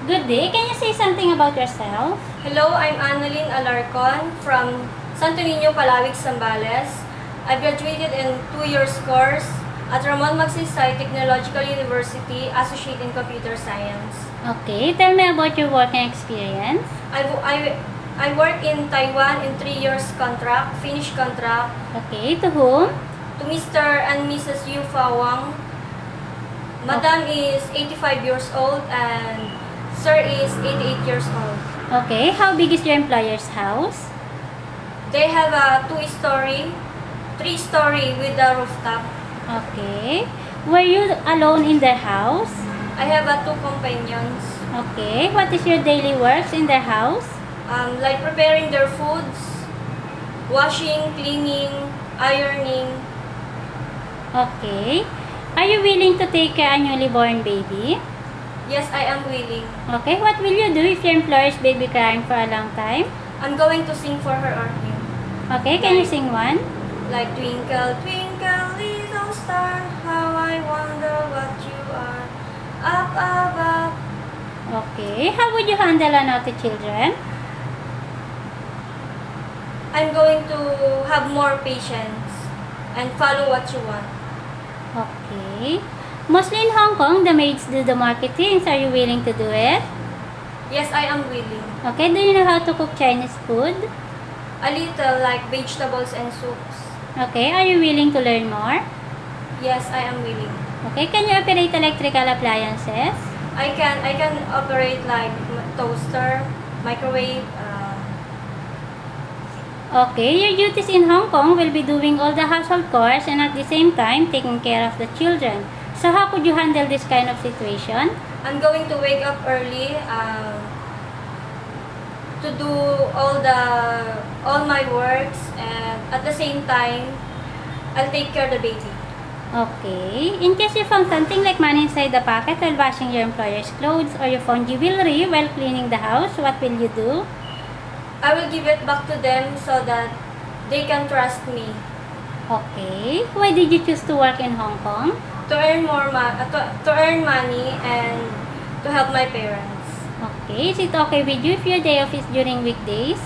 Good day. Can you say something about yourself? Hello, I'm Annalyn Alarcon from Santo Niño, Palawig, Zambales. I graduated in 2 years course at Ramon Magsaysay Technological University, Associate in Computer Science. Okay, tell me about your working experience. I work in Taiwan in 3 years contract, Finnish contract. Okay, to whom? To Mr. and Mrs. Yu Fawang. Madam is 85 years old and Sir is 88 years old. Okay, how big is your employer's house? They have a 2-story, 3-story with a rooftop. Okay. Were you alone in their house? I have 2 companions. Okay. What is your daily works in their house? Like preparing their foods, washing, cleaning, ironing. Okay. Are you willing to take care of a newly born baby? Yes, I am willing. Okay. What will you do if your employer's baby crying for a long time? I'm going to sing for her or him. Okay. Can you sing one? Like twinkle, twinkle, little star, how I wonder what you are, up above. Okay. How would you handle a naughty children? I'm going to have more patience and follow what you want. Okay. Mostly in Hong Kong, the maids do the marketing. Are you willing to do it? Yes, I am willing. Okay. Do you know how to cook Chinese food? A little, like vegetables and soups. Okay. Are you willing to learn more? Yes, I am willing. Okay. Can you operate electrical appliances? I can operate like toaster, microwave. Okay. Your duties in Hong Kong will be doing all the household chores and at the same time taking care of the children. So how could you handle this kind of situation? I'm going to wake up early to do all my works, and at the same time I'll take care of the baby. Okay. In case you found something like money inside the pocket while washing your employer's clothes or you found jewelry while cleaning the house, what will you do? I will give it back to them so that they can trust me. Okay. Why did you choose to work in Hong Kong? To earn to earn money and to help my parents. Okay. Is it okay with you if your day off is during weekdays?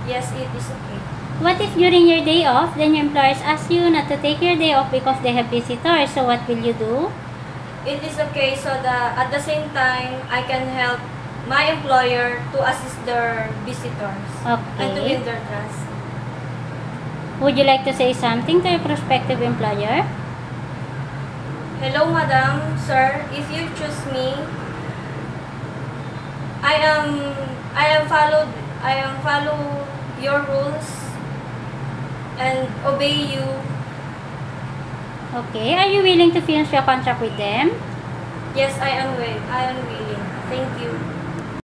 Yes, it is okay. What if during your day off, then your employers ask you not to take your day off because they have visitors? So what will you do? It is okay so that at the same time I can help my employer to assist their visitors and to Okay. win their trust. Would you like to say something to your prospective employer? Hello, madam, sir. If you choose me, I am follow your rules and obey you. Okay. Are you willing to finish your contract with them? Yes, I am willing. Thank you.